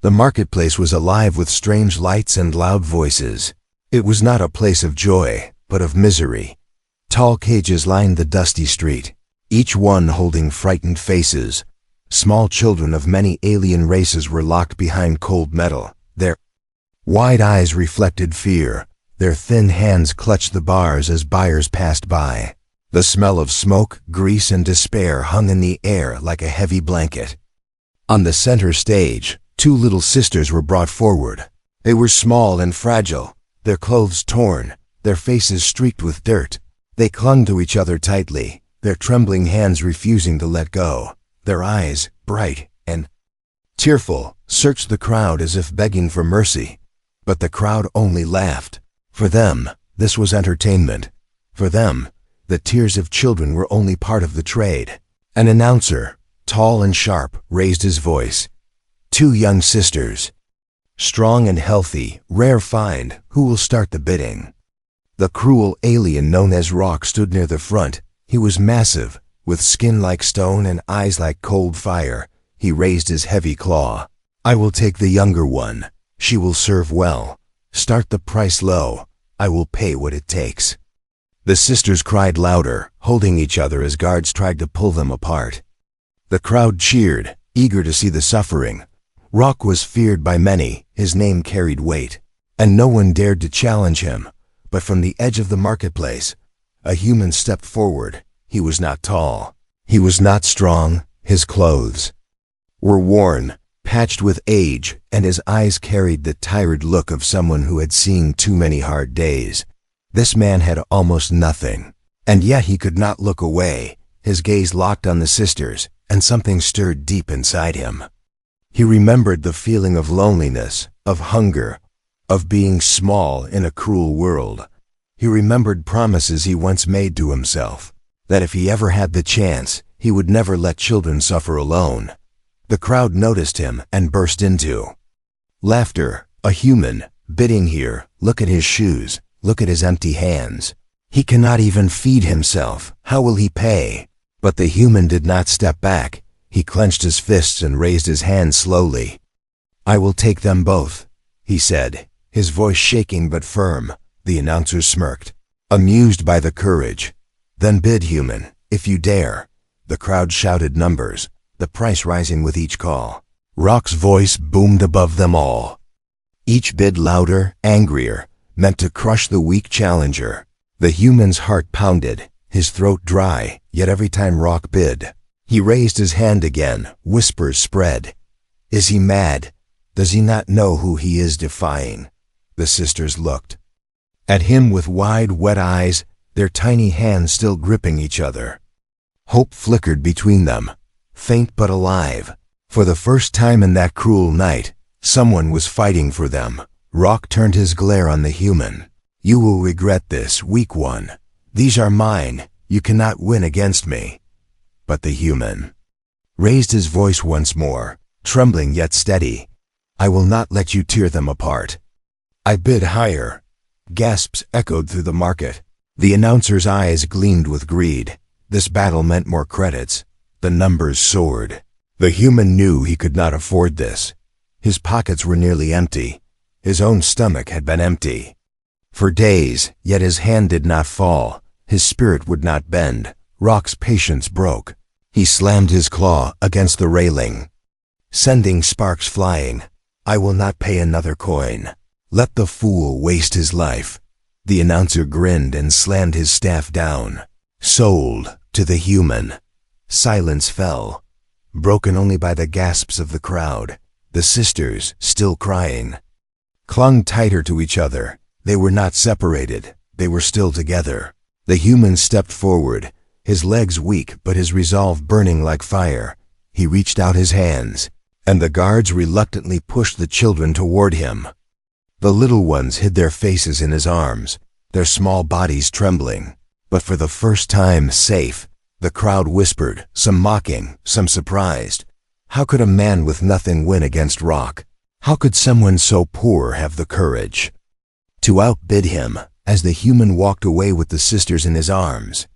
The marketplace was alive with strange lights and loud voices. It was not a place of joy, but of misery. Tall cages lined the dusty street, each one holding frightened faces. Small children of many alien races were locked behind cold metal. Their wide eyes reflected fear. Their thin hands clutched the bars as buyers passed by. The smell of smoke, grease, and despair hung in the air like a heavy blanket. On the center stage, two little sisters were brought forward. They were small and fragile, their clothes torn, their faces streaked with dirt. They clung to each other tightly, their trembling hands refusing to let go. Their eyes, bright and tearful, searched the crowd as if begging for mercy. But the crowd only laughed. For them, this was entertainment. For them, the tears of children were only part of the trade. An announcer, tall and sharp, raised his voice. Two young sisters. Strong and healthy, rare find, who will start the bidding? The cruel alien known as Rock stood near the front. He was massive, with skin like stone and eyes like cold fire. He raised his heavy claw. I will take the younger one. She will serve well. Start the price low. I will pay what it takes. The sisters cried louder, holding each other as guards tried to pull them apart. The crowd cheered, eager to see the suffering. Rock was feared by many, his name carried weight, and no one dared to challenge him. But from the edge of the marketplace, a human stepped forward. He was not tall. He was not strong. His clothes were worn, patched with age, and his eyes carried the tired look of someone who had seen too many hard days. This man had almost nothing, and yet he could not look away. His gaze locked on the sisters, and something stirred deep inside him. He remembered the feeling of loneliness, of hunger, of being small in a cruel world. He remembered promises he once made to himself, that if he ever had the chance, he would never let children suffer alone. The crowd noticed him and burst into laughter. A human, bidding here. Look at his shoes. Look at his empty hands. He cannot even feed himself. How will he pay? But the human did not step back. He clenched his fists and raised his hands slowly. I will take them both, he said, his voice shaking but firm. The announcer smirked, amused by the courage. Then bid, human, if you dare. The crowd shouted numbers, the price rising with each call. Rock's voice boomed above them all. Each bid louder, angrier, meant to crush the weak challenger. The human's heart pounded, his throat dry, yet every time Rock bid, he raised his hand again. Whispers spread. Is he mad? Does he not know who he is defying? The sisters looked at him with wide, wet eyes, their tiny hands still gripping each other. Hope flickered between them, faint but alive. For the first time in that cruel night, someone was fighting for them. Rock turned his glare on the human. You will regret this, weak one. These are mine. You cannot win against me. But the human raised his voice once more, trembling yet steady. I will not let you tear them apart. I bid higher. Gasps echoed through the market. The announcer's eyes gleamed with greed. This battle meant more credits. The numbers soared. The human knew he could not afford this. His pockets were nearly empty. His own stomach had been empty for days, yet his hand did not fall. His spirit would not bend. Rock's patience broke. He slammed his claw against the railing, sending sparks flying. I will not pay another coin. Let the fool waste his life. The announcer grinned and slammed his staff down. Sold to the human. Silence fell, broken only by the gasps of the crowd. The sisters, still crying, clung tighter to each other. They were not separated. They were still together. The human stepped forward, his legs weak but his resolve burning like fire. He reached out his hands, and the guards reluctantly pushed the children toward him. The little ones hid their faces in his arms, their small bodies trembling. But for the first time safe. The crowd whispered, some mocking, some surprised. How could a man with nothing win against Rock? How could someone so poor have the courage to outbid him? As the human walked away with the sisters in his arms,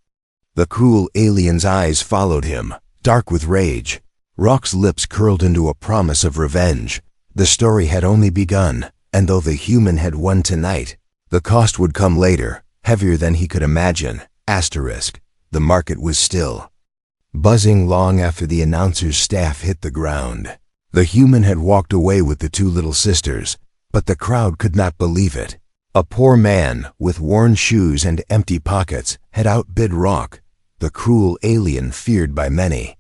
the cruel alien's eyes followed him, dark with rage. Rock's lips curled into a promise of revenge. The story had only begun, and though the human had won tonight, the cost would come later, heavier than he could imagine. Asterisk. The market was still, buzzing long after the announcer's staff hit the ground. The human had walked away with the two little sisters, but the crowd could not believe it. A poor man, with worn shoes and empty pockets, had outbid Rock, the cruel alien feared by many.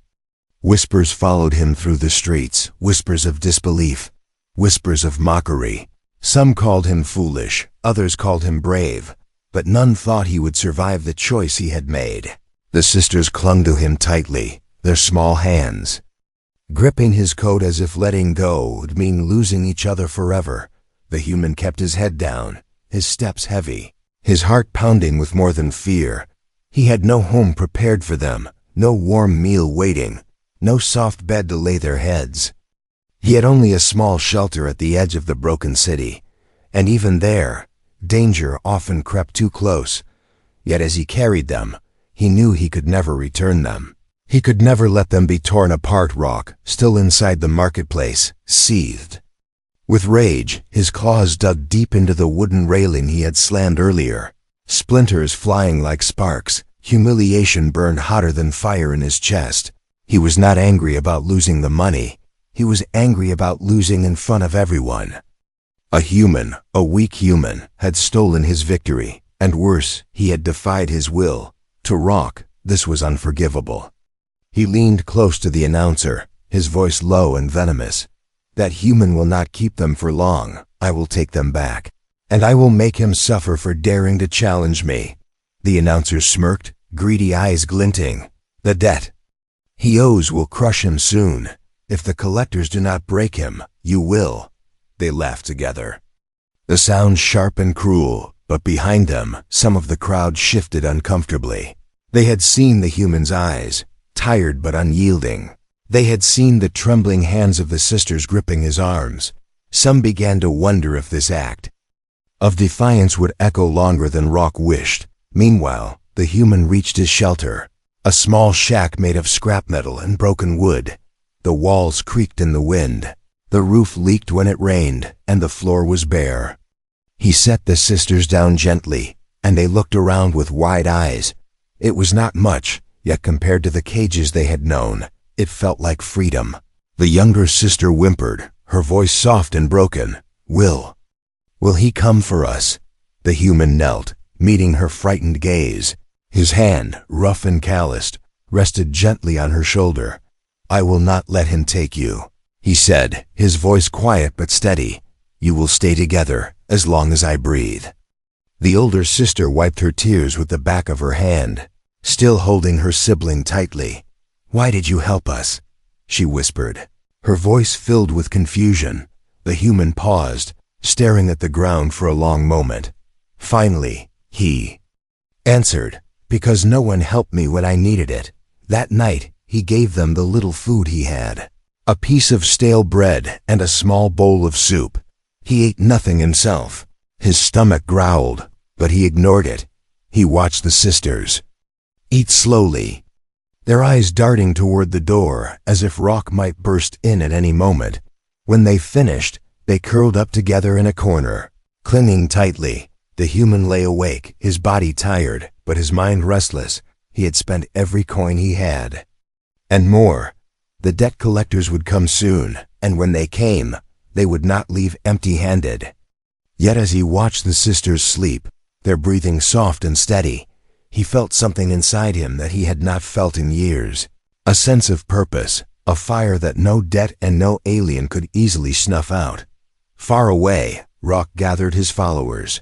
Whispers followed him through the streets, whispers of disbelief, whispers of mockery. Some called him foolish, others called him brave, but none thought he would survive the choice he had made. The sisters clung to him tightly, their small hands gripping his coat as if letting go would mean losing each other forever. The human kept his head down, his steps heavy, his heart pounding with more than fear. He had no home prepared for them, no warm meal waiting, no soft bed to lay their heads. He had only a small shelter at the edge of the broken city, and even there, danger often crept too close. Yet as he carried them, he knew he could never return them. He could never let them be torn apart. Rock, still inside the marketplace, seethed. With rage, his claws dug deep into the wooden railing he had slammed earlier. Splinters flying like sparks, humiliation burned hotter than fire in his chest. He was not angry about losing the money. He was angry about losing in front of everyone. A human, a weak human, had stolen his victory, and worse, he had defied his will. To Rock, this was unforgivable. He leaned close to the announcer, his voice low and venomous. That human will not keep them for long. I will take them back, and I will make him suffer for daring to challenge me. The announcer smirked, greedy eyes glinting. The debt he owes will crush him soon. If the collectors do not break him, you will. They laughed together. The sound sharp and cruel, but behind them, some of the crowd shifted uncomfortably. They had seen the human's eyes, tired but unyielding. They had seen the trembling hands of the sisters gripping his arms. Some began to wonder if this act of defiance would echo longer than Rock wished. Meanwhile, the human reached his shelter, a small shack made of scrap metal and broken wood. The walls creaked in the wind. The roof leaked when it rained, and the floor was bare. He set the sisters down gently, and they looked around with wide eyes. It was not much, yet compared to the cages they had known, it felt like freedom. The younger sister whimpered, her voice soft and broken. Will he come for us? The human knelt, meeting her frightened gaze. His hand, rough and calloused, rested gently on her shoulder. I will not let him take you, he said, his voice quiet but steady. You will stay together as long as I breathe. The older sister wiped her tears with the back of her hand, still holding her sibling tightly. Why did you help us? She whispered, her voice filled with confusion. The human paused, staring at the ground for a long moment. Finally, he answered, because no one helped me when I needed it. That night, he gave them the little food he had, a piece of stale bread and a small bowl of soup. He ate nothing himself. His stomach growled, but he ignored it. He watched the sisters eat slowly, their eyes darting toward the door as if Rock might burst in at any moment. When they finished, they curled up together in a corner, clinging tightly. The human lay awake, his body tired, but his mind restless. He had spent every coin he had. And more. The debt collectors would come soon, and when they came, they would not leave empty-handed. Yet as he watched the sisters sleep, their breathing soft and steady, he felt something inside him that he had not felt in years. A sense of purpose, a fire that no debt and no alien could easily snuff out. Far away, Rock gathered his followers,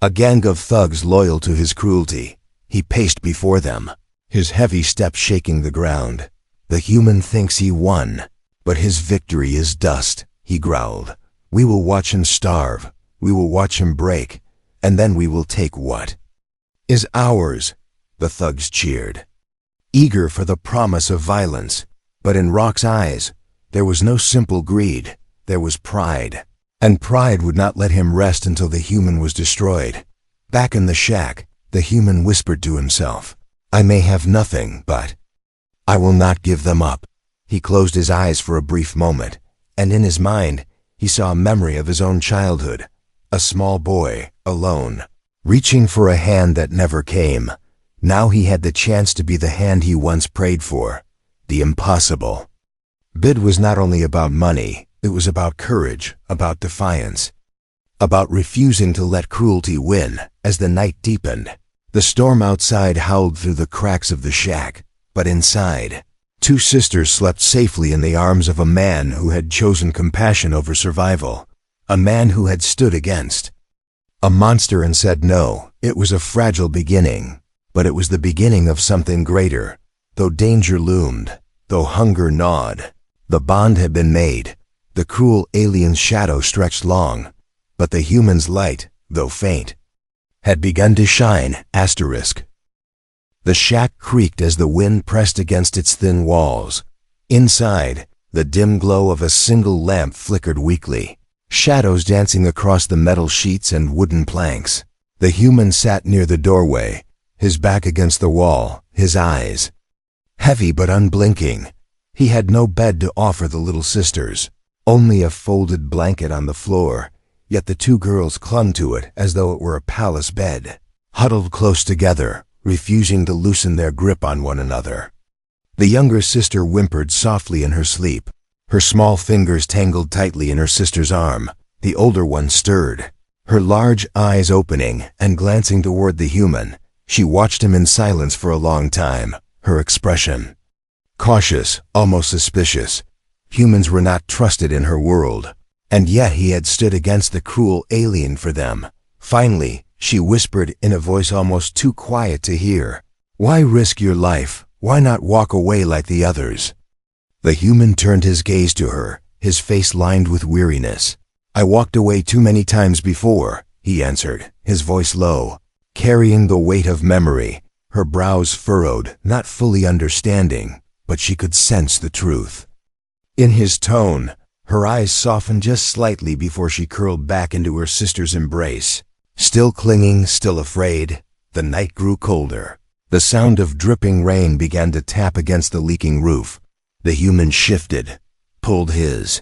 a gang of thugs loyal to his cruelty. He paced before them, his heavy steps shaking the ground. The human thinks he won, but his victory is dust, he growled. We will watch him starve, we will watch him break, and then we will take what is ours. The thugs cheered, eager for the promise of violence. But in Rock's eyes, there was no simple greed, there was pride. And pride would not let him rest until the human was destroyed. Back in the shack, the human whispered to himself, I may have nothing, but I will not give them up. He closed his eyes for a brief moment, and in his mind, he saw a memory of his own childhood. A small boy, alone, reaching for a hand that never came. Now he had the chance to be the hand he once prayed for. The impossible. Bid was not only about money, it was about courage, about defiance, about refusing to let cruelty win. As the night deepened, the storm outside howled through the cracks of the shack, but inside, two sisters slept safely in the arms of a man who had chosen compassion over survival, a man who had stood against a monster and said no. It was a fragile beginning, but it was the beginning of something greater. Though danger loomed, though hunger gnawed, the bond had been made. The cruel alien's shadow stretched long, but the human's light, though faint, had begun to shine. The shack creaked as the wind pressed against its thin walls. Inside, the dim glow of a single lamp flickered weakly, shadows dancing across the metal sheets and wooden planks. The human sat near the doorway, his back against the wall, his eyes heavy but unblinking. He had no bed to offer the little sisters, only a folded blanket on the floor, yet the two girls clung to it as though it were a palace bed, huddled close together, refusing to loosen their grip on one another. The younger sister whimpered softly in her sleep, her small fingers tangled tightly in her sister's arm. The older one stirred, her large eyes opening and glancing toward the human. She watched him in silence for a long time, her expression cautious, almost suspicious. Humans were not trusted in her world, and yet he had stood against the cruel alien for them. Finally, she whispered in a voice almost too quiet to hear, "Why risk your life? Why not walk away like the others?" The human turned his gaze to her, his face lined with weariness. "I walked away too many times before," he answered, his voice low, carrying the weight of memory. Her brows furrowed, not fully understanding, but she could sense the truth in his tone. Her eyes softened just slightly before she curled back into her sister's embrace. Still clinging, still afraid, the night grew colder. The sound of dripping rain began to tap against the leaking roof. The human shifted, pulled his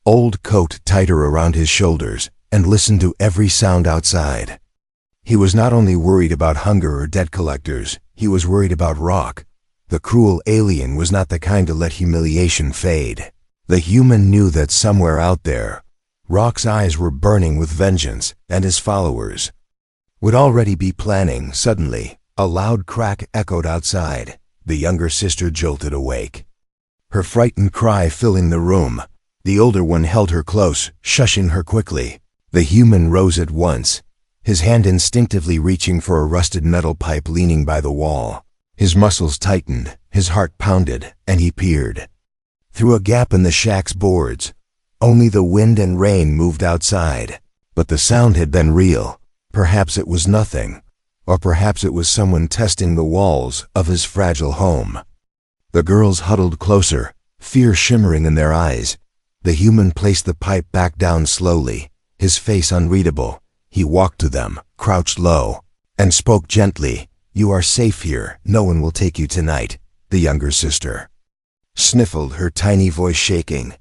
old coat tighter around his shoulders, and listened to every sound outside. He was not only worried about hunger or debt collectors, he was worried about Rock. The cruel alien was not the kind to let humiliation fade. The human knew that somewhere out there, Rock's eyes were burning with vengeance, and his followers would already be planning. Suddenly, a loud crack echoed outside. The younger sister jolted awake, her frightened cry filling the room. The older one held her close, shushing her quickly. The human rose at once, his hand instinctively reaching for a rusted metal pipe leaning by the wall. His muscles tightened, his heart pounded, and he peered through a gap in the shack's boards. Only the wind and rain moved outside, but the sound had been real. Perhaps it was nothing, or perhaps it was someone testing the walls of his fragile home. The girls huddled closer, fear shimmering in their eyes. The human placed the pipe back down slowly, his face unreadable. He walked to them, crouched low, and spoke gently. "You are safe here. No one will take you tonight." The younger sister sniffled, her tiny voice shaking.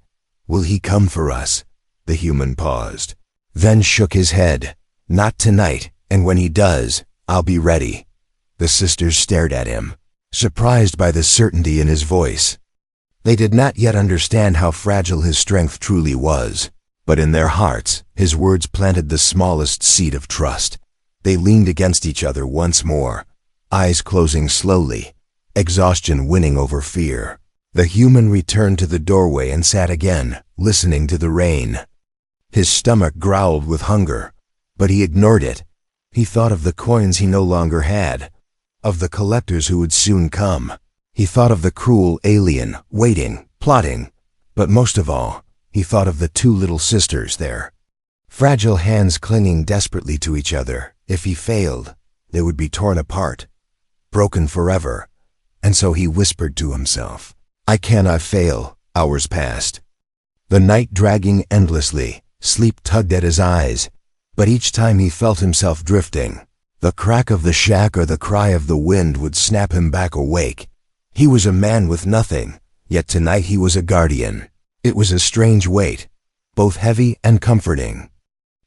"Will he come for us?" The human paused, then shook his head. "Not tonight, and when he does, I'll be ready." The sisters stared at him, surprised by the certainty in his voice. They did not yet understand how fragile his strength truly was, but in their hearts, his words planted the smallest seed of trust. They leaned against each other once more, eyes closing slowly, exhaustion winning over fear. The human returned to the doorway and sat again, listening to the rain. His stomach growled with hunger, but he ignored it. He thought of the coins he no longer had, of the collectors who would soon come. He thought of the cruel alien, waiting, plotting, but most of all, he thought of the two little sisters there, fragile hands clinging desperately to each other. If he failed, they would be torn apart, broken forever. And so he whispered to himself, "I cannot fail." Hours passed, the night dragging endlessly. Sleep tugged at his eyes, but each time he felt himself drifting. The crack of the shack or the cry of the wind would snap him back awake. He was a man with nothing, yet tonight he was a guardian. It was a strange weight, both heavy and comforting.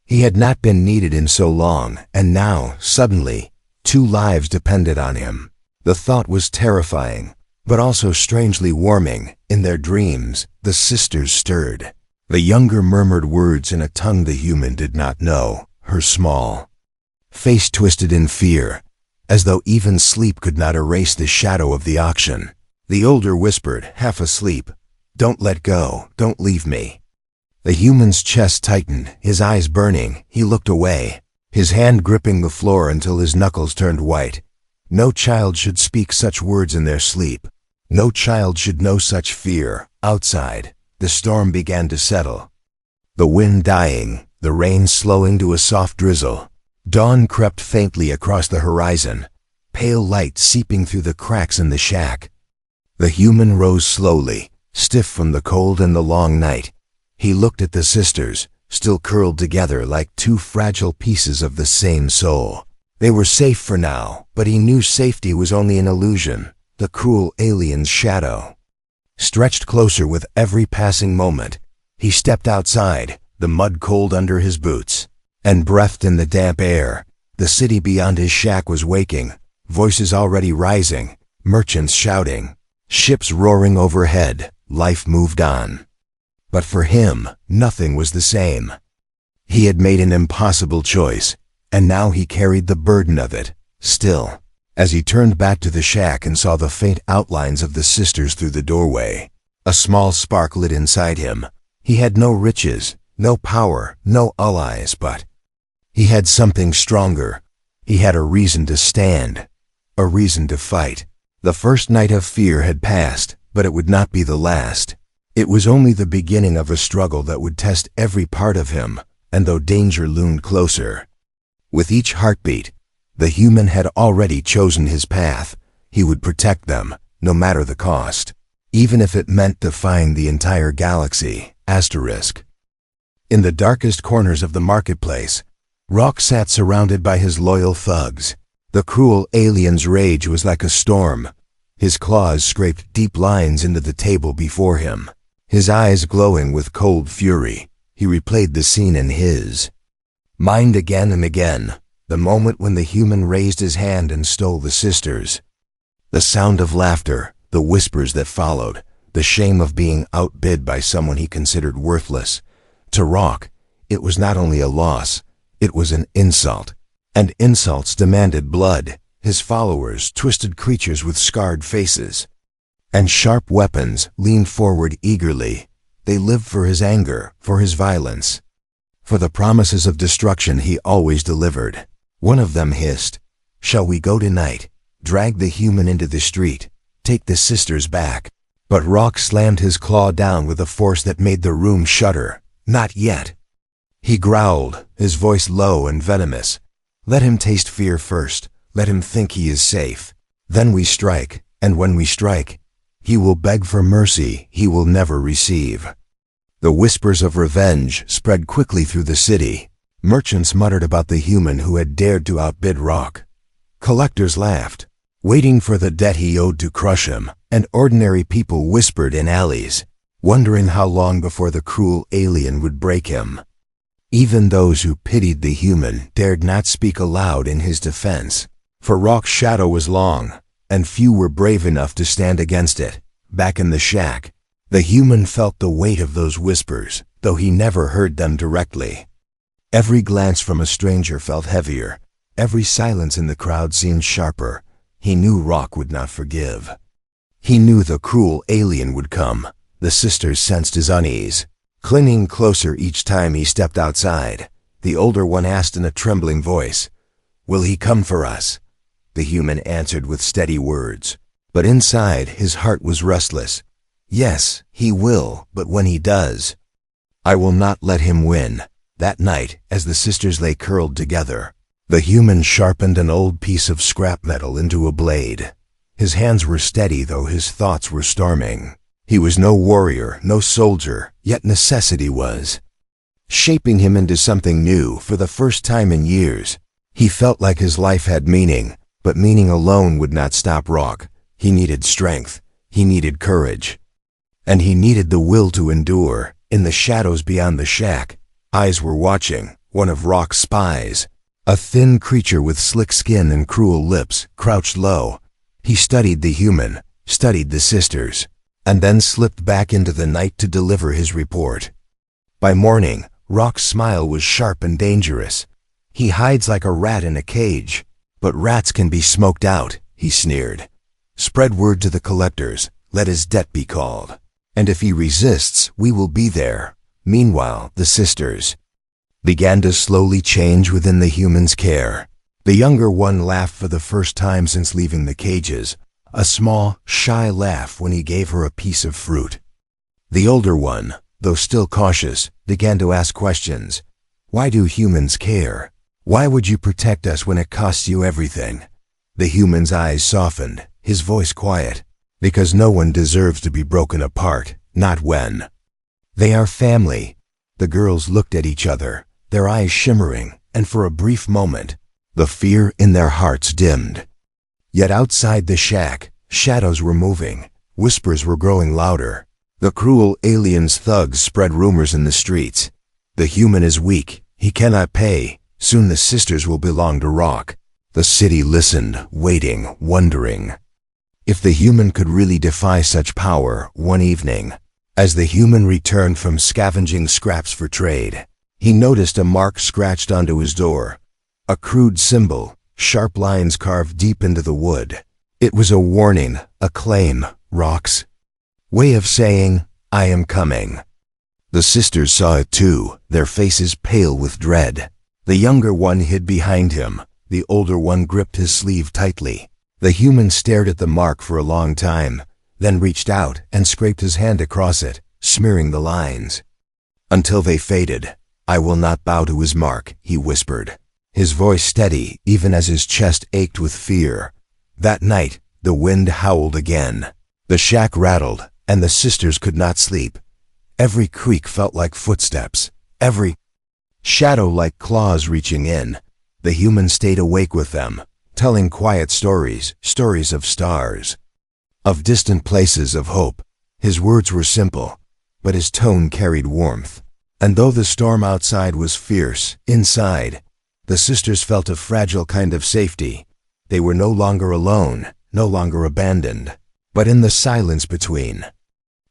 He had not been needed in so long, and now, suddenly, 2 lives depended on him. The thought was terrifying, but also strangely warming. In their dreams, the sisters stirred. The younger murmured words in a tongue the human did not know, her small face twisted in fear, as though even sleep could not erase the shadow of the auction. The older whispered, half asleep, "Don't let go, don't leave me." The human's chest tightened, his eyes burning. He looked away, his hand gripping the floor until his knuckles turned white. No child should speak such words in their sleep. No child should know such fear. Outside, the storm began to settle. The wind dying, the rain slowing to a soft drizzle. Dawn crept faintly across the horizon, pale light seeping through the cracks in the shack. The human rose slowly, stiff from the cold and the long night. He looked at the sisters, still curled together like 2 fragile pieces of the same soul. They were safe for now, but he knew safety was only an illusion, the cruel alien's shadow. Stretched closer with every passing moment, he stepped outside, the mud cold under his boots, and breathed in the damp air. The city beyond his shack was waking, voices already rising, merchants shouting, ships roaring overhead. Life moved on. But for him, nothing was the same. He had made an impossible choice, and now he carried the burden of it. Still, as he turned back to the shack and saw the faint outlines of the sisters through the doorway, a small spark lit inside him. He had no riches, no power, no allies, but he had something stronger. He had a reason to stand, a reason to fight. The first night of fear had passed, but it would not be the last. It was only the beginning of a struggle that would test every part of him, and though danger loomed closer, with each heartbeat, the human had already chosen his path. He would protect them, no matter the cost, even if it meant defying the entire galaxy. Asterisk. In the darkest corners of the marketplace, Rock sat surrounded by his loyal thugs. The cruel alien's rage was like a storm. His claws scraped deep lines into the table before him. His eyes glowing with cold fury, he replayed the scene in his mind again and again. The moment when the human raised his hand and stole the sisters. The sound of laughter, the whispers that followed, the shame of being outbid by someone he considered worthless. To Rock, it was not only a loss, it was an insult. And insults demanded blood. His followers, twisted creatures with scarred faces and sharp weapons, leaned forward eagerly. They lived for his anger, for his violence, for the promises of destruction he always delivered. One of them hissed, "Shall we go tonight? Drag the human into the street, take the sisters back." But Rock slammed his claw down with a force that made the room shudder. "Not yet." He growled, his voice low and venomous. "Let him taste fear first. Let him think he is safe. Then we strike, and when we strike, he will beg for mercy he will never receive." The whispers of revenge spread quickly through the city. Merchants muttered about the human who had dared to outbid Rock. Collectors laughed, waiting for the debt he owed to crush him, and ordinary people whispered in alleys, wondering how long before the cruel alien would break him. Even those who pitied the human dared not speak aloud in his defense, for Rock's shadow was long, and few were brave enough to stand against it. Back in the shack, the human felt the weight of those whispers, though he never heard them directly. Every glance from a stranger felt heavier. Every silence in the crowd seemed sharper. He knew Rock would not forgive. He knew the cruel alien would come. The sisters sensed his unease, clinging closer each time he stepped outside. The older one asked in a trembling voice, "Will he come for us?" The human answered with steady words, but inside his heart was restless. "Yes, he will, but when he does, I will not let him win." That night, as the sisters lay curled together, the human sharpened an old piece of scrap metal into a blade. His hands were steady, though his thoughts were storming. He was no warrior, no soldier, yet necessity was shaping him into something new. For the first time in years, he felt like his life had meaning, but meaning alone would not stop Rock. He needed strength, he needed courage, and he needed the will to endure. In the shadows beyond the shack, eyes were watching, one of Rock's spies. A thin creature with slick skin and cruel lips crouched low. He studied the human, studied the sisters, and then slipped back into the night to deliver his report. By morning, Rock's smile was sharp and dangerous. He hides like a rat in a cage, but rats can be smoked out, he sneered. Spread word to the collectors, let his debt be called. And if he resists, we will be there. Meanwhile, the sisters began to slowly change within the human's care. The younger one laughed for the first time since leaving the cages, a small, shy laugh when he gave her a piece of fruit. The older one, though still cautious, began to ask questions. Why do humans care? Why would you protect us when it costs you everything? The human's eyes softened, his voice quiet. Because no one deserves to be broken apart, not when they are family. The girls looked at each other, their eyes shimmering, and for a brief moment, the fear in their hearts dimmed. Yet outside the shack, shadows were moving, whispers were growing louder. The cruel alien's thugs spread rumors in the streets. The human is weak, he cannot pay, soon the sisters will belong to Rock. The city listened, waiting, wondering if the human could really defy such power. One evening, as the human returned from scavenging scraps for trade, he noticed a mark scratched onto his door. A crude symbol, sharp lines carved deep into the wood. It was a warning, a claim, Rock's way of saying, I am coming. The sisters saw it too, their faces pale with dread. The younger one hid behind him, the older one gripped his sleeve tightly. The human stared at the mark for a long time, then reached out and scraped his hand across it, smearing the lines. Until they faded. I will not bow to his mark, he whispered, his voice steady even as his chest ached with fear. That night, the wind howled again. The shack rattled, and the sisters could not sleep. Every creak felt like footsteps, every shadow like claws reaching in. The human stayed awake with them, telling quiet stories, stories of stars, of distant places of hope. His words were simple, but his tone carried warmth. And though the storm outside was fierce, inside, the sisters felt a fragile kind of safety. They were no longer alone, no longer abandoned. But in the silence between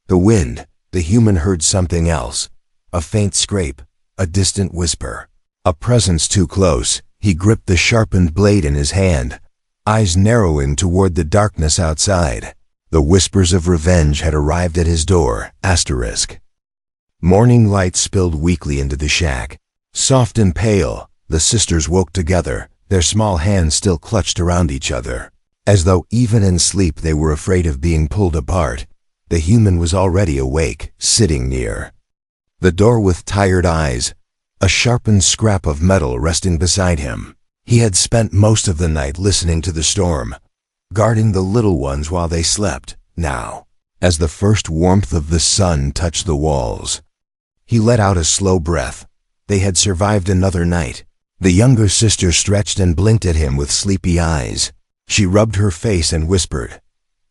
the wind, the human heard something else, a faint scrape, a distant whisper, a presence too close. He gripped the sharpened blade in his hand, eyes narrowing toward the darkness outside. The whispers of revenge had arrived at his door. Morning light spilled weakly into the shack. Soft and pale, the sisters woke together, their small hands still clutched around each other. As though even in sleep they were afraid of being pulled apart. The human was already awake, sitting near the door with tired eyes, a sharpened scrap of metal resting beside him. He had spent most of the night listening to the storm, guarding the little ones while they slept. Now, as the first warmth of the sun touched the walls, he let out a slow breath. They had survived another night. The younger sister stretched and blinked at him with sleepy eyes. She rubbed her face and whispered,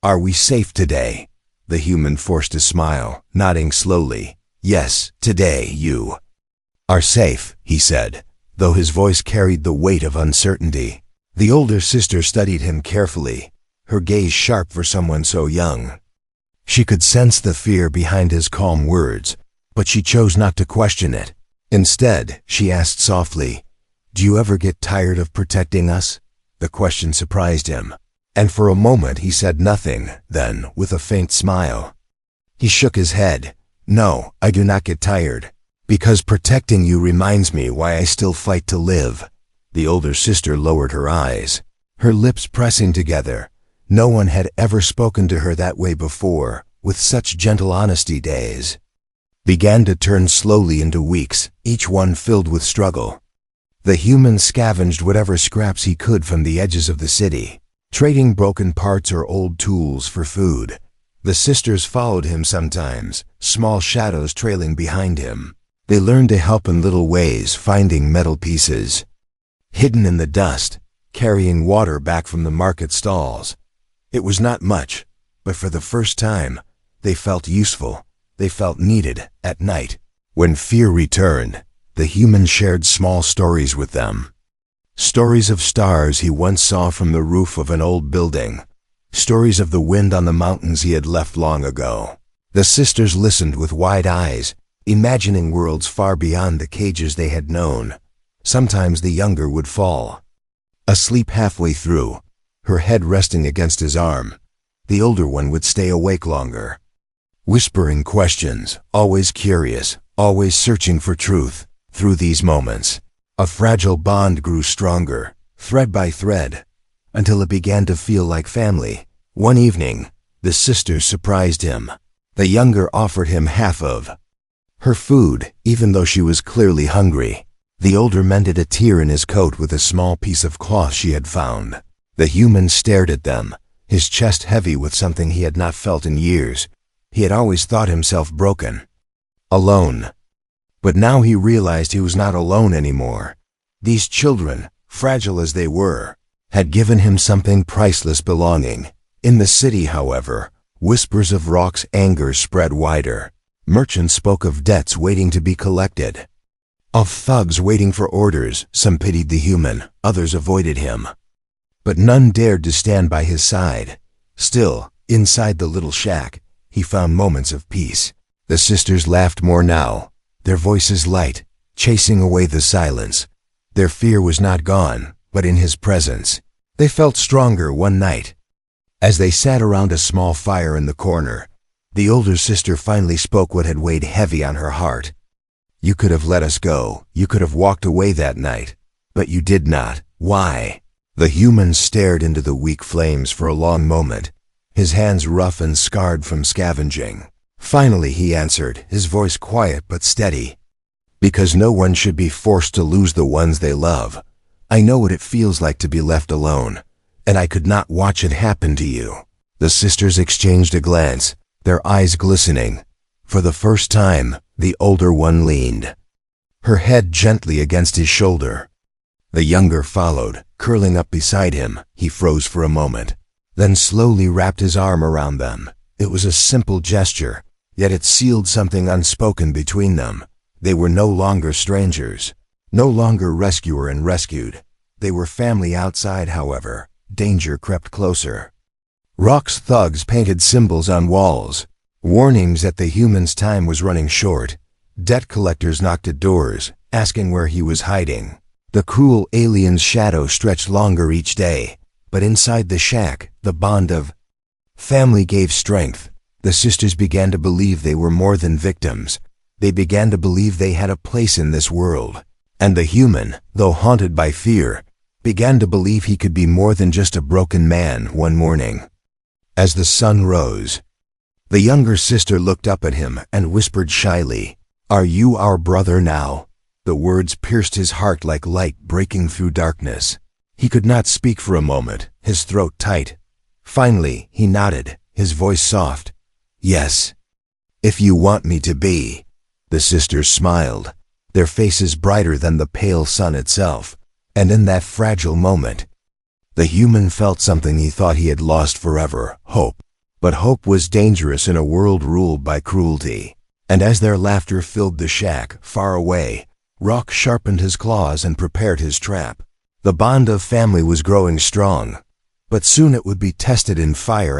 "Are we safe today?" The human forced a smile, nodding slowly. "Yes, today you are safe," he said, though his voice carried the weight of uncertainty. The older sister studied him carefully, her gaze sharp for someone so young. She could sense the fear behind his calm words, but she chose not to question it. Instead, she asked softly, "Do you ever get tired of protecting us?" The question surprised him, and for a moment he said nothing. Then, with a faint smile, he shook his head. "No, I do not get tired, because protecting you reminds me why I still fight to live." The older sister lowered her eyes, her lips pressing together. No one had ever spoken to her that way before, with such gentle honesty. Days began to turn slowly into weeks, each one filled with struggle. The human scavenged whatever scraps he could from the edges of the city, trading broken parts or old tools for food. The sisters followed him sometimes, small shadows trailing behind him. They learned to help in little ways, finding metal pieces hidden in the dust, carrying water back from the market stalls. It was not much, but for the first time, they felt useful. They felt needed. At night, When fear returned, the human shared small stories with them. Stories of stars he once saw from the roof of an old building. Stories of the wind on the mountains he had left long ago. The sisters listened with wide eyes, imagining worlds far beyond the cages they had known. Sometimes the younger would fall, asleep halfway through, her head resting against his arm. The older one would stay awake longer, whispering questions, always curious, always searching for truth. Through these moments, a fragile bond grew stronger, thread by thread, until it began to feel like family. One evening, the sisters surprised him. The younger offered him half of her food, even though she was clearly hungry. The older mended a tear in his coat with a small piece of cloth she had found. The human stared at them, his chest heavy with something he had not felt in years. He had always thought himself broken, alone. But now he realized he was not alone anymore. These children, fragile as they were, had given him something priceless: belonging. In the city, however, whispers of Rock's anger spread wider. Merchants spoke of debts waiting to be collected, of thugs waiting for orders. Some pitied the human, others avoided him. But none dared to stand by his side. Still, inside the little shack, he found moments of peace. The sisters laughed more now, their voices light, chasing away the silence. Their fear was not gone, but in his presence. They felt stronger one night. As they sat around a small fire in the corner, the older sister finally spoke what had weighed heavy on her heart. "You could have let us go. You could have walked away that night. But you did not. Why?" The human stared into the weak flames for a long moment, his hands rough and scarred from scavenging. Finally he answered, his voice quiet but steady. "Because no one should be forced to lose the ones they love. I know what it feels like to be left alone, and I could not watch it happen to you." The sisters exchanged a glance, their eyes glistening. For the first time, the older one leaned, her head gently against his shoulder. The younger followed, curling up beside him. He froze for a moment, then slowly wrapped his arm around them. It was a simple gesture, yet it sealed something unspoken between them. They were no longer strangers, no longer rescuer and rescued. They were family. Outside, however, danger crept closer. Rock's thugs painted symbols on walls, warnings that the human's time was running short. Debt collectors knocked at doors, asking where he was hiding. The cruel alien's shadow stretched longer each day, but inside the shack, the bond of family gave strength. The sisters began to believe they were more than victims. They began to believe they had a place in this world. And the human, though haunted by fear, began to believe he could be more than just a broken man. One morning, as the sun rose, the younger sister looked up at him and whispered shyly, "Are you our brother now?" The words pierced his heart like light breaking through darkness. He could not speak for a moment, his throat tight. Finally, he nodded, his voice soft. "Yes, if you want me to be." The sisters smiled, their faces brighter than the pale sun itself. And in that fragile moment, the human felt something he thought he had lost forever: hope. But hope was dangerous in a world ruled by cruelty. And as their laughter filled the shack, far away, Rock sharpened his claws and prepared his trap. The bond of family was growing strong, but soon it would be tested in fire.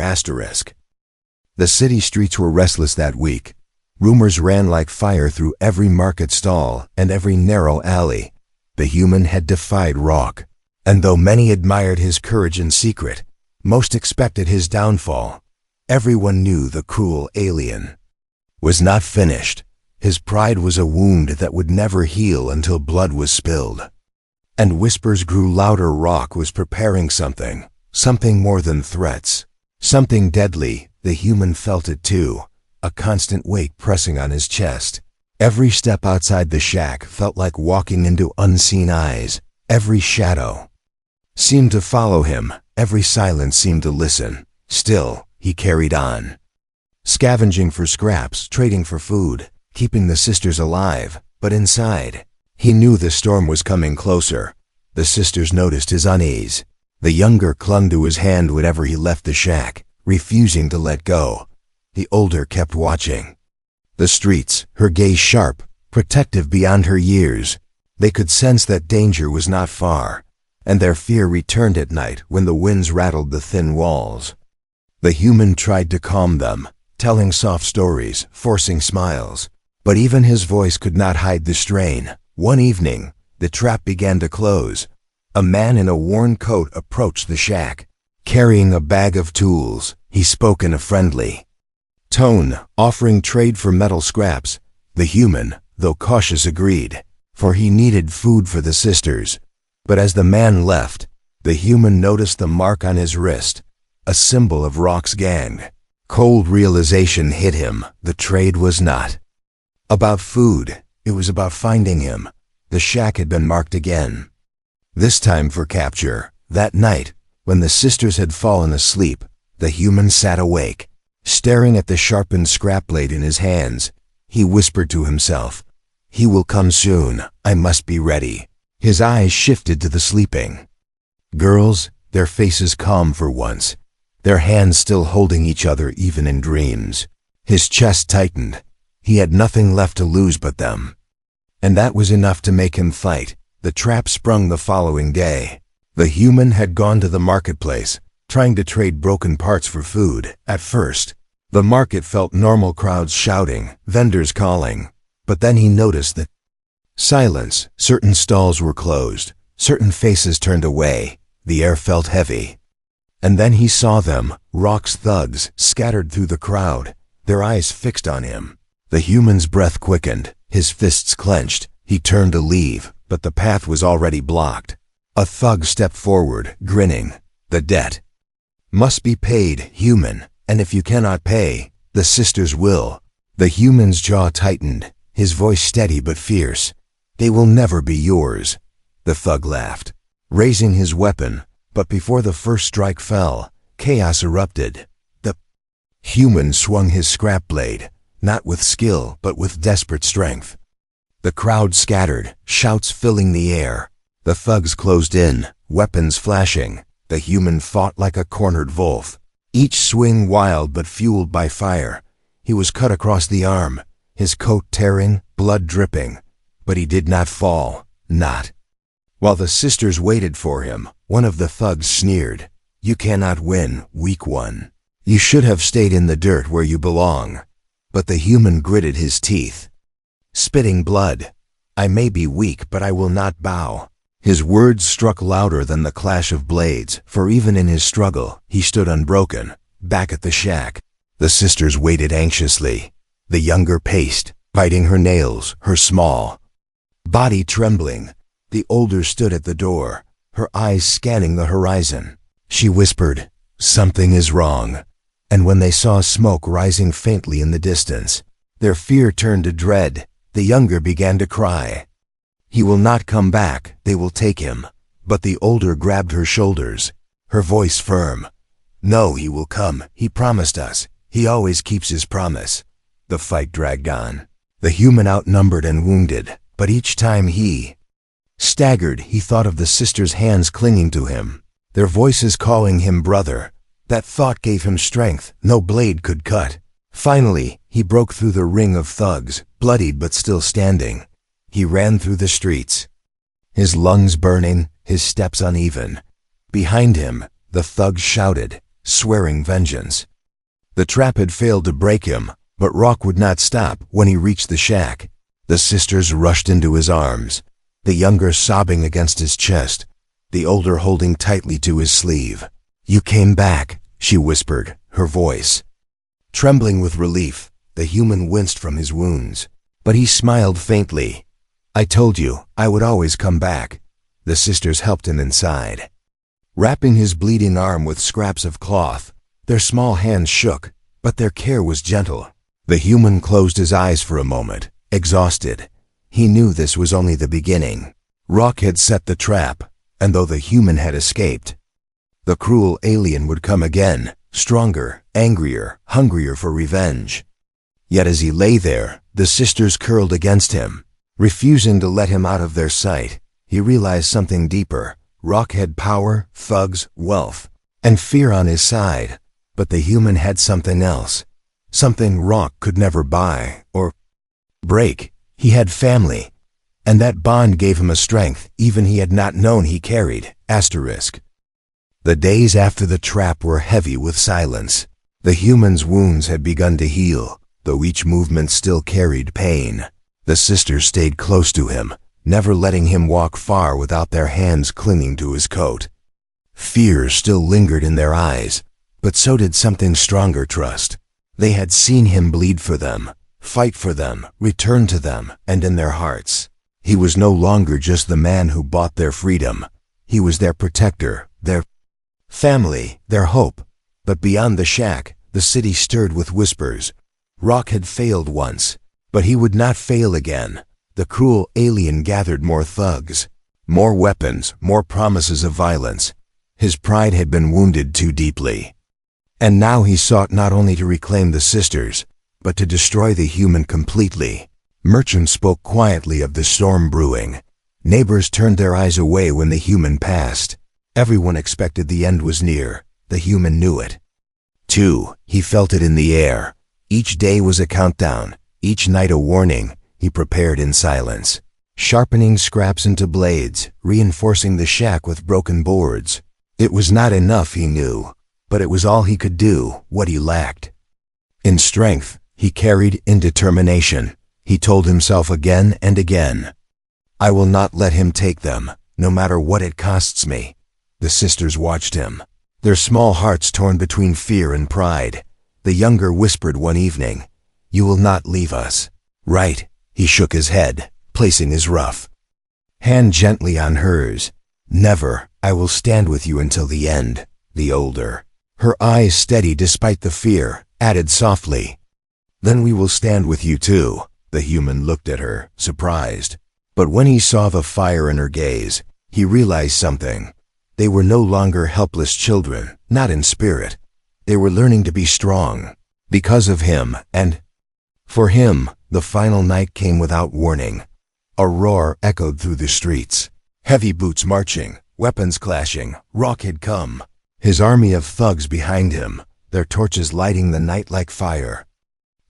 The city streets were restless that week. Rumors ran like fire through every market stall and every narrow alley. The human had defied Rock, and though many admired his courage in secret, most expected his downfall. Everyone knew the cruel alien was not finished. His pride was a wound that would never heal until blood was spilled. And whispers grew louder. Rock was preparing something more than threats, something deadly. The human felt it too, a constant weight pressing on his chest. Every step outside the shack felt like walking into unseen eyes. Every shadow seemed to follow him. Every silence seemed to listen. Still, he carried on, scavenging for scraps, trading for food, keeping the sisters alive. But inside, he knew the storm was coming closer. The sisters noticed his unease. The younger clung to his hand whenever he left the shack, refusing to let go. The older kept watching the streets, her gaze sharp, protective beyond her years. They could sense that danger was not far, and their fear returned at night when the winds rattled the thin walls. The human tried to calm them, telling soft stories, forcing smiles, but even his voice could not hide the strain. One evening, the trap began to close. A man in a worn coat approached the shack. Carrying a bag of tools, he spoke in a friendly tone, offering trade for metal scraps. The human, though cautious, agreed, for he needed food for the sisters. But as the man left, the human noticed the mark on his wrist, a symbol of Rock's gang. Cold realization hit him. The trade was not about food, it was about finding him. The shack had been marked again, this time for capture. That night, when the sisters had fallen asleep, the human sat awake, staring at the sharpened scrap blade in his hands. He whispered to himself, "He will come soon, I must be ready." His eyes shifted to the sleeping girls, their faces calm for once, their hands still holding each other even in dreams. His chest tightened. He had nothing left to lose but them. And that was enough to make him fight. The trap sprung the following day. The human had gone to the marketplace, trying to trade broken parts for food. At first, the market felt normal, crowds shouting, vendors calling. But then he noticed that silence. Certain stalls were closed, certain faces turned away. The air felt heavy. And then he saw them, Rock's thugs, scattered through the crowd, their eyes fixed on him. The human's breath quickened, his fists clenched. He turned to leave, but the path was already blocked. A thug stepped forward, grinning. "The debt must be paid, human, and if you cannot pay, the sisters will." The human's jaw tightened, his voice steady but fierce. "They will never be yours." The thug laughed, raising his weapon, but before the first strike fell, chaos erupted. The human swung his scrap blade, not with skill but with desperate strength. The crowd scattered, shouts filling the air. The thugs closed in, weapons flashing. The human fought like a cornered wolf, each swing wild but fueled by fire. He was cut across the arm, his coat tearing, blood dripping. But he did not fall, not. While the sisters waited for him, one of the thugs sneered, "You cannot win, weak one. You should have stayed in the dirt where you belong." But the human gritted his teeth, spitting blood. "I may be weak, but I will not bow." His words struck louder than the clash of blades, for even in his struggle, he stood unbroken. Back at the shack, the sisters waited anxiously. The younger paced, biting her nails, her small body trembling. The older stood at the door, her eyes scanning the horizon. She whispered, "Something is wrong." And when they saw smoke rising faintly in the distance, their fear turned to dread. The younger began to cry. "He will not come back, they will take him." But the older grabbed her shoulders, her voice firm. "No, he will come, he promised us. He always keeps his promise." The fight dragged on. The human outnumbered and wounded, but each time he staggered, he thought of the sisters' hands clinging to him, their voices calling him brother. That thought gave him strength no blade could cut. Finally, he broke through the ring of thugs, bloodied but still standing. He ran through the streets, his lungs burning, his steps uneven. Behind him, the thugs shouted, swearing vengeance. The trap had failed to break him, but Rock would not stop. When he reached the shack, the sisters rushed into his arms, the younger sobbing against his chest, the older holding tightly to his sleeve. "You came back," she whispered, her voice trembling with relief. The human winced from his wounds, but he smiled faintly. "I told you, I would always come back." The sisters helped him inside, wrapping his bleeding arm with scraps of cloth. Their small hands shook, but their care was gentle. The human closed his eyes for a moment, exhausted. He knew this was only the beginning. Rock had set the trap, and though the human had escaped, the cruel alien would come again, stronger, angrier, hungrier for revenge. Yet as he lay there, the sisters curled against him, refusing to let him out of their sight. He realized something deeper. Rock had power, thugs, wealth, and fear on his side, but the human had something else, something Rock could never buy or break. He had family, and that bond gave him a strength even he had not known he carried. The days after the trap were heavy with silence. The human's wounds had begun to heal, though each movement still carried pain. The sisters stayed close to him, never letting him walk far without their hands clinging to his coat. Fear still lingered in their eyes, but so did something stronger: trust. They had seen him bleed for them, fight for them, return to them, and in their hearts. He was no longer just the man who bought their freedom. He was their protector, their family, their hope. But beyond the shack, the city stirred with whispers. Rock had failed once, but he would not fail again. The cruel alien gathered more thugs, more weapons, more promises of violence. His pride had been wounded too deeply. And now he sought not only to reclaim the sisters, but to destroy the human completely. Merchants spoke quietly of the storm brewing. Neighbors turned their eyes away when the human passed. Everyone expected the end was near. The human knew it. Too, he felt it in the air. Each day was a countdown, each night a warning. He prepared in silence, sharpening scraps into blades, reinforcing the shack with broken boards. It was not enough, he knew, but it was all he could do, what he lacked. In strength, he carried in determination. He told himself again and again, "I will not let him take them, no matter what it costs me." The sisters watched him, their small hearts torn between fear and pride. The younger whispered one evening, "You will not leave us, right?" He shook his head, placing his rough hand gently on hers. "Never. I will stand with you until the end." The older, her eyes steady despite the fear, added softly, "Then we will stand with you too." The human looked at her, surprised. But when he saw the fire in her gaze, he realized something. They were no longer helpless children, not in spirit. They were learning to be strong. Because of him, and for him, the final night came without warning. A roar echoed through the streets. Heavy boots marching, weapons clashing. Rock had come, his army of thugs behind him, their torches lighting the night like fire.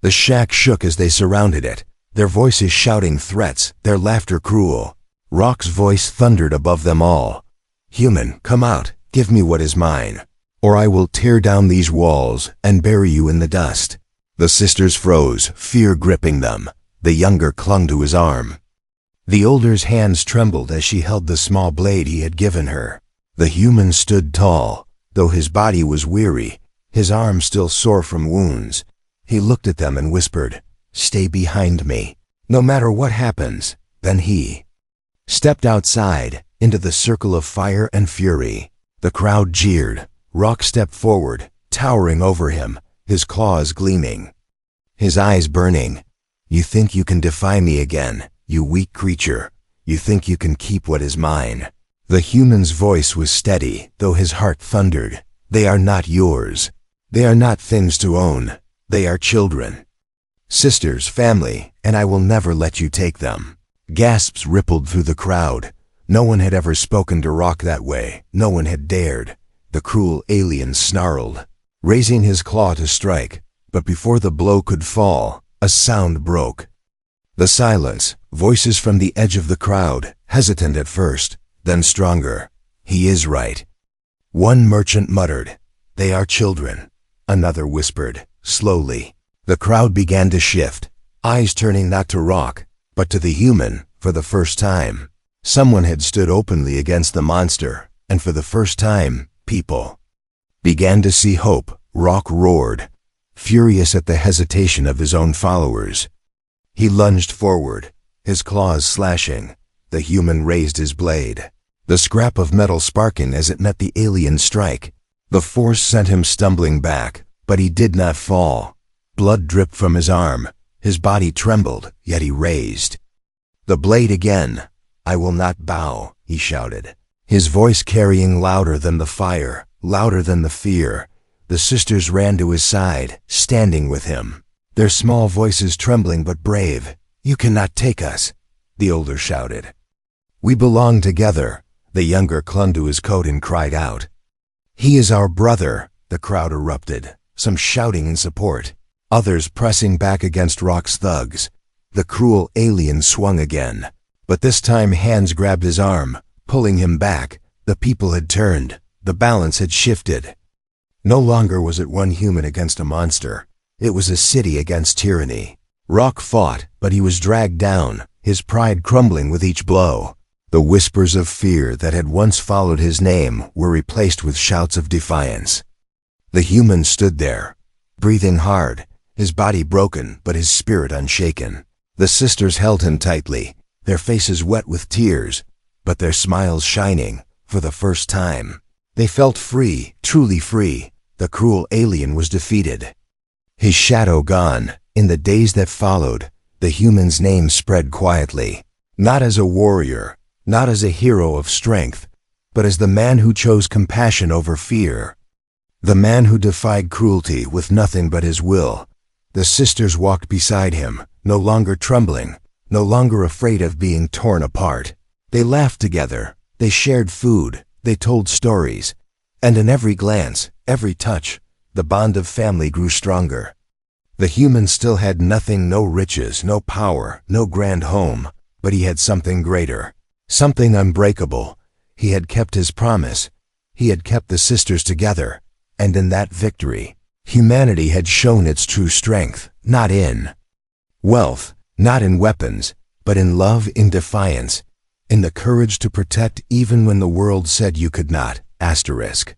The shack shook as they surrounded it, their voices shouting threats, their laughter cruel. Rock's voice thundered above them all. "Human, come out, give me what is mine, or I will tear down these walls and bury you in the dust." The sisters froze, fear gripping them. The younger clung to his arm. The older's hands trembled as she held the small blade he had given her. The human stood tall, though his body was weary, his arms still sore from wounds. He looked at them and whispered, "Stay behind me, no matter what happens." Then he stepped outside, into the circle of fire and fury. The crowd jeered. Rock stepped forward, towering over him, his claws gleaming, his eyes burning. "You think you can defy me again, you weak creature? You think you can keep what is mine?" The human's voice was steady, though his heart thundered. "They are not yours. They are not things to own. They are children. Sisters, family, and I will never let you take them." Gasps rippled through the crowd. No one had ever spoken to Rock that way. No one had dared. The cruel alien snarled, raising his claw to strike. But before the blow could fall, a sound broke. The silence, voices from the edge of the crowd, hesitant at first, then stronger. "He is right." One merchant muttered, "They are children." Another whispered, slowly. The crowd began to shift, eyes turning not to Rock, but to the human. For the first time, someone had stood openly against the monster, and for the first time, people began to see hope. Rock roared, furious at the hesitation of his own followers. He lunged forward, his claws slashing. The human raised his blade, the scrap of metal sparking as it met the alien's strike. The force sent him stumbling back, but he did not fall. Blood dripped from his arm. His body trembled, yet he raised the blade again. "I will not bow," he shouted, his voice carrying louder than the fire, louder than the fear. The sisters ran to his side, standing with him, their small voices trembling but brave. "You cannot take us," the older shouted. "We belong together." The younger clung to his coat and cried out, "He is our brother." The crowd erupted, some shouting in support, others pressing back against Rock's thugs. The cruel alien swung again. But this time hands grabbed his arm, pulling him back. The people had turned. The balance had shifted. No longer was it one human against a monster. It was a city against tyranny. Rock fought, but he was dragged down, his pride crumbling with each blow. The whispers of fear that had once followed his name were replaced with shouts of defiance. The human stood there, breathing hard, his body broken but his spirit unshaken. The sisters held him tightly, their faces wet with tears, but their smiles shining for the first time. They felt free, truly free. The cruel alien was defeated. His shadow gone. In the days that followed, the human's name spread quietly, not as a warrior, not as a hero of strength, but as the man who chose compassion over fear. The man who defied cruelty with nothing but his will. The sisters walked beside him, no longer trembling, no longer afraid of being torn apart. They laughed together, they shared food, they told stories, and in every glance, every touch, the bond of family grew stronger. The human still had nothing, no riches, no power, no grand home, but he had something greater, something unbreakable. He had kept his promise. He had kept the sisters together, and in that victory, humanity had shown its true strength, not in wealth, not in weapons, but in love, in defiance, in the courage to protect even when the world said you could not. Asterisk.